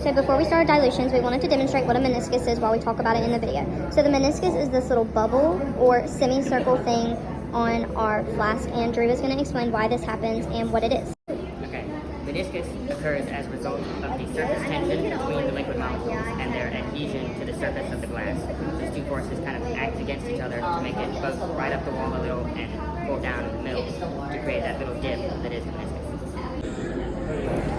So before we start our dilutions, we wanted to demonstrate what a meniscus is while we talk about it in the video. So the meniscus is this little bubble or semicircle thing on our flask, and Drew is going to explain why this happens and what it is. Okay, meniscus occurs as a result of the surface tension between the liquid molecules and their adhesion to the surface of the glass. These two forces kind of act against each other to make it both right up the wall a little and pull down in the middle to create that little dip that is the meniscus.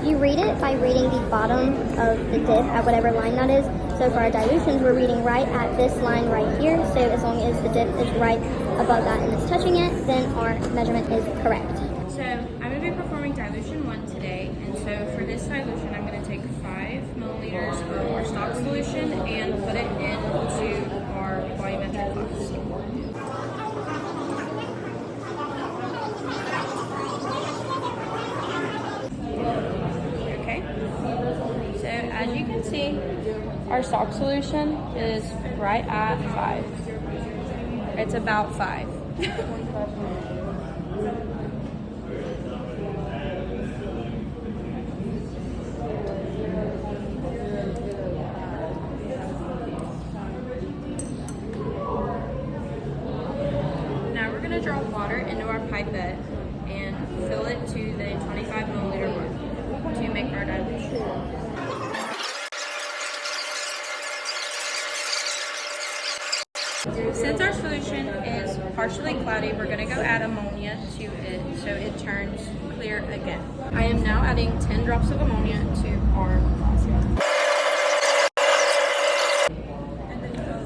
You read it by reading the bottom of the dip at whatever line that is. So for our dilutions, we're reading right at this line right here. So as long as the dip is right above that and it's touching it, then our measurement is correct. So I'm going to be performing dilution 1 today, and so for this dilution I'm going to take 5 milliliters of our stock solution and put it into our volumetric flask. Okay, so as you can see, our stock solution is right at 5. It's about 5. Now we're going to drop water into our pipette and fill it to the 25 milliliter mark to make our dilution. Since our solution is partially cloudy, we're going to go add ammonia to it so it turns clear again. I am now adding 10 drops of ammonia to our flask.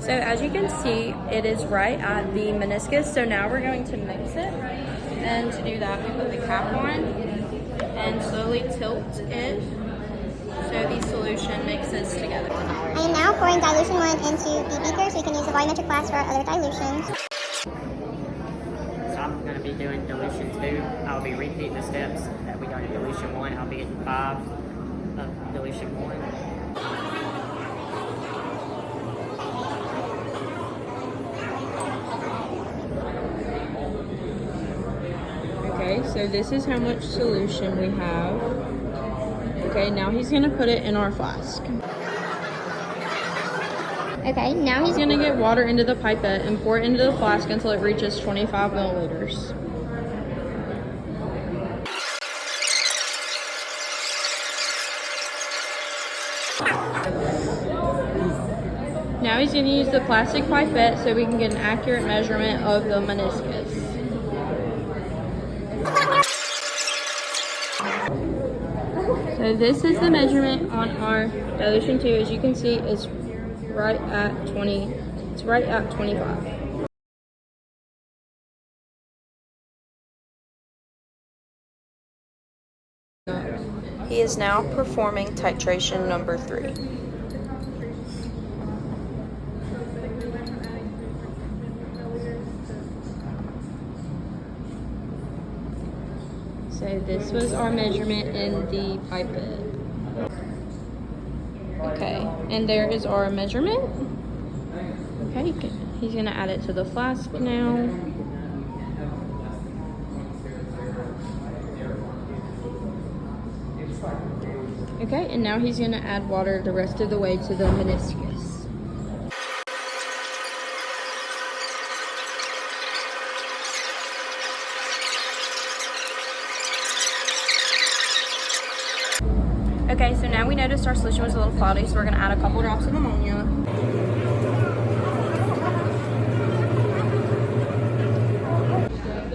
So as you can see, it is right at the meniscus. So now we're going to mix it. And to do that, we put the cap on and slowly tilt it so the solution mixes together. I am now pouring dilution 1 into the beaker so we can use the volumetric flask for our other dilutions. So I'm going to be doing dilution 2. I'll be repeating the steps that we done in dilution 1. I'll be getting 5 of dilution 1. Okay, so this is how much solution we have. Okay, now he's going to put it in our flask. Okay, now He's going to get water into the pipette and pour it into the flask until it reaches 25 milliliters. Now he's going to use the plastic pipette so we can get an accurate measurement of the meniscus. So this is the measurement on our dilution 2. As you can see, it's right at 20. It's right at 25. He is now performing titration number 3. So this was our measurement in the pipette. Okay, and there is our measurement. Okay, he's gonna add it to the flask now. Okay, and now he's gonna add water the rest of the way to the meniscus. Okay, so now we noticed our solution was a little cloudy, so we're going to add a couple drops of ammonia.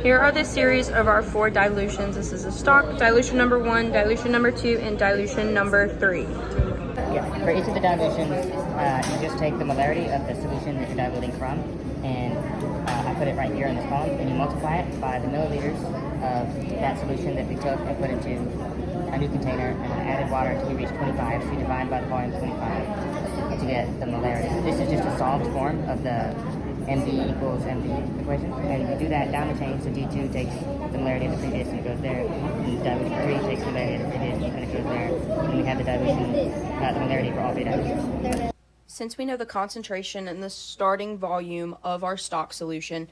Here are the series of our 4 dilutions. This is a stock, dilution number 1, dilution number 2, and dilution number 3. Yeah, for each of the dilutions, you just take the molarity of the solution that you're diluting from, and I put it right here in this column, and you multiply it by the milliliters of that solution that we took and put into a new container, and I added water until we reached 25, so you divide by the volume 25 to get the molarity. This is just a solved form of the MV equals MV equation, and you do that down the chain, so D2 takes the molarity of the previous and it goes there, and dilution 3 takes the molarity of the previous and it goes there, and we have the dilution, the molarity for all 3 dilutions. Since we know the concentration and the starting volume of our stock solution,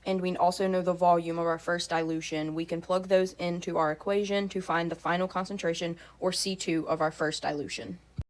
and we also know the volume of our first dilution, we can plug those into our equation to find the final concentration, or C2, of our first dilution.